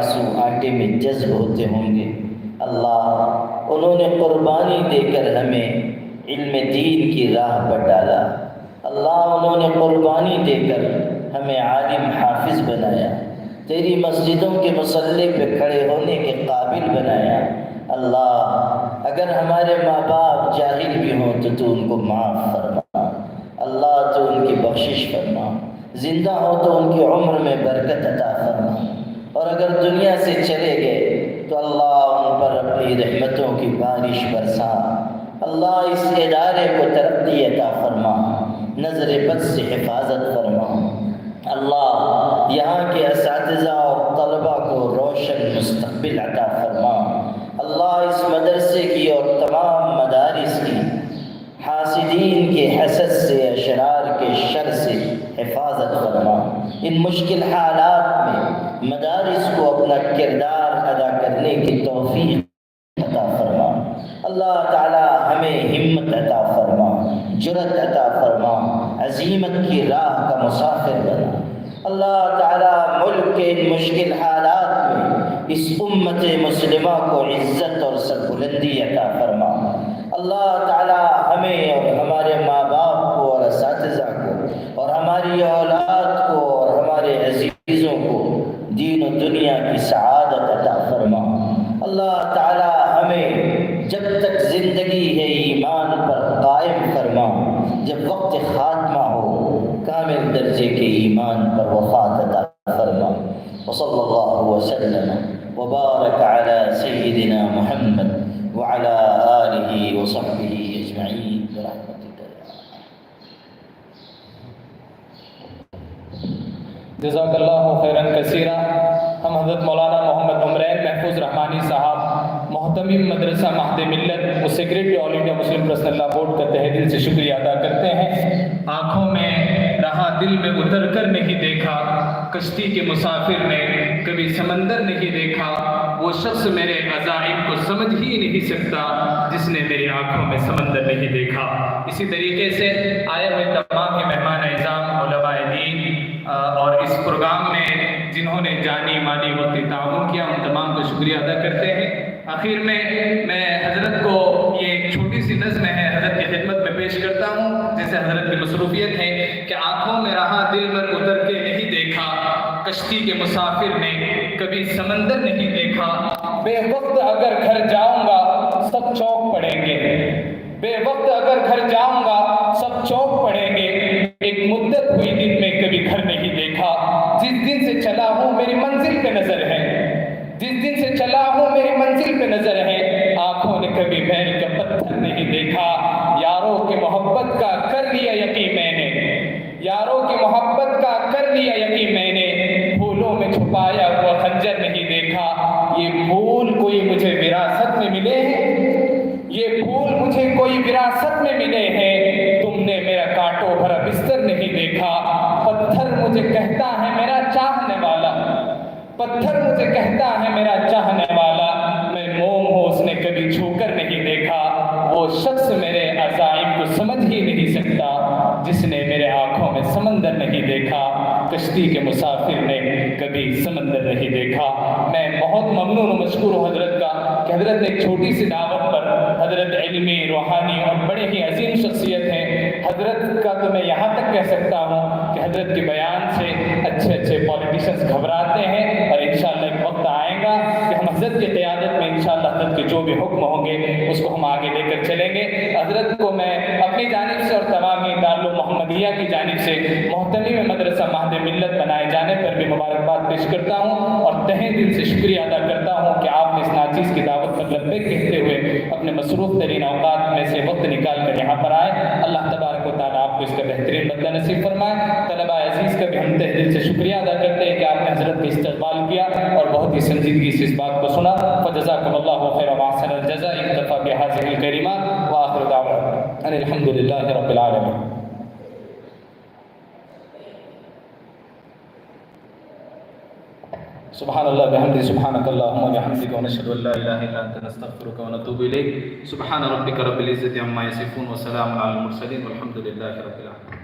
آنسو آٹے میں جذب ہوتے ہوں گے۔ اللہ انہوں نے قربانی دے کر ہمیں علم دین کی راہ پر ڈالا۔ اللہ انہوں نے قربانی دے کر ہمیں عالم حافظ بنایا، تیری مسجدوں کے مصلی پہ کھڑے ہونے کے قابل بنایا۔ اللہ اگر ہمارے ماں باپ جاہل بھی ہوں تو ان کو معاف فرما، اللہ تو ان کی بخشش فرما، زندہ ہو تو ان کی عمر میں برکت عطا فرما، اور اگر دنیا سے چلے گئے تو اللہ ان پر اپنی رحمتوں کی بارش برسا۔ اللہ اس ادارے کو ترقی عطا فرما، نظر بد سے حفاظت فرما۔ اللہ یہاں کے اساتذہ اور طلباء کو روشن مستقبل عطا فرما۔ اللہ اس مدرسے کی اور تمام مدارس کی حاسدین کے حسد سے، اشرار کے شر سے حفاظت فرما۔ ان مشکل حالات میں مدارس کو اپنا کردار ادا کرنے کی توفیق عطا فرما۔ اللہ تعالی ہمیں ہمت عطا فرما، جرأت عطا فرما، عزیمت کی راہ کا مسافر بنا۔ اللہ تعالی ملک کے ان مشکل حالات میں اس امت مسلمہ کو عزت اور سربلندی عطا فرما۔ اللہ تعالی ہمیں اور ہمارے ماں باپ کو اور اساتذہ کو اور ہماری اولاد کو اور ہمارے عزیزوں کو دین و دنیا کی سعادت عطا فرما۔ اللہ تعالی ہمیں جب تک زندگی ہے ایمان پر قائم فرما، جب وقت خاتمہ ہو کامل درجے کے ایمان پر وفات عطا فرما۔ وصلی اللہ وسلم وبارک علی سیدنا محمد وعلى آلہ وصحبہ اجمعین برحمتک یا ارحم۔ جزاک اللہ خیراً کثیرا۔ ہم حضرت مولانا محمد عمرین محفوظ رحمانی صاحب محتمم مدرسہ مہد ملت و سیکریٹری آل انڈیا مسلم پرسنل لا بورڈ کا تہہ دل سے شکریہ ادا کرتے ہیں۔ آنکھوں میں رہا دل میں اتر کر نہیں دیکھا، کشتی کے مسافر نے کبھی سمندر نہیں دیکھا، وہ شخص میرے عزائم کو سمجھ ہی نہیں سکتا جس نے میری آنکھوں میں سمندر نہیں دیکھا۔ اسی طریقے سے آئے ہوئے تمام ہی مہمان اعظام، علماء دین اور اس پروگرام میں جنہوں نے جانی مالی وقتی تعاون کیا، ان تمام کو شکریہ ادا کرتے ہیں۔ آخر میں حضرت کو یہ ایک چھوٹی سی نظم ہے حضرت کی خدمت میں پیش کرتا ہوں، جیسے حضرت کی مصروفیت ہے کہ آنکھوں میں رہا دل میں اتر کے نہیں دیکھا، کشتی کے مسافر نے کبھی سمندر نہیں دیکھا، بے وقت اگر گھر جاؤں گا سب چوک پڑیں گے، بے وقت اگر گھر جاؤں گا سب چوک پڑیں گے، ایک مدت ہوئی دن میں کبھی گھر نہیں دیکھا، جس دن سے چلا ہوں میری منزل پہ نظر ہے، جس دن سے چلا ہوں میری منزل پہ نظر ہے، آنکھوں نے کبھی محل کا پتھر نہیں دیکھا، یاروں کی محبت کا کر لیا یقین میں نے، یاروں کی محبت کا کر لیا یقین میں نے، پھولوں میں چھپایا ہوا خنجر نہیں دیکھا، یہ پھول کوئی مجھے وراثت میں ملے ہیں، یہ پھول مجھے کوئی وراثت میں ملے ہیں، تم نے میرا کانٹوں بھرا بستر نہیں دیکھا، پتھر مجھے کہتا ہے میرا چاہنے والا، پتھر مجھے کہتا ہے میرا چاہنے والا، میں موم ہوں اس نے کبھی چھو کر نہیں دیکھا، وہ شخص میرے عزائم کو سمجھ ہی نہیں سکتا جس نے میرے آنکھوں میں سمندر نہیں دیکھا، کشتی کے مسافر نے کبھی سمندر نہیں دیکھا۔ میں بہت ممنون و مشکور ہوں حضرت کا کہ حضرت نے ایک چھوٹی سی دعوت پر، حضرت علمی، روحانی اور بڑے ہی عظیم شخصیت ہیں، حضرت کا تو میں یہاں تک کہہ سکتا ہوں کہ حضرت کے بیان سے اچھے پولیٹیشنز گھبراتے ہیں، اور انشاءاللہ ایک وقت آئے گا کہ ہم حضرت کی قیادت میں انشاءاللہ حضرت کے جو بھی حکم ہوں گے اس کو ہم آگے لے کر چلیں گے۔ حضرت کو میں اپنی جانب سے اور تمام ہی دارالعلوم محمدیہ کی جانب سے محتمم مدرسہ مہد ملت بنائے جانے پر بھی مبارکباد پیش کرتا ہوں، اور تہہ دل سے شکریہ ادا کرتا ہوں کہ آپ نے اس ناچیز کی دعوت پر لبیک کہتے ہوئے اپنے مصروف ترین اوقات میں سے وقت نکال کر یہاں پر آئے۔ اللہ تبارک و تعالیٰ آپ کو اس کا بہترین بدلہ نصیب فرمائے۔ طلباء عزیز کا بھی ہم تہہ دل سے شکریہ ادا کرتے ہیں کہ آپ نے حضرت کا استقبال کیا اور بہت ہی سنجیدگی سے اس بات کو سنا۔ فجزاکم اللہ خیر و احسن الجزاء، اکتفی بہذه الکلمات وآخر دعوانا ان الحمد للہ رب العالمین۔ سبحان اللہ بحمدہ، سبحانک اللہم وبحمدک، ونشہد ان لا الہ الا انت، نستغفرک ونتوب الیک۔ سبحان ربک رب العزۃ عما یصفون، وسلام علی المرسلین، والحمد للہ رب العالمین۔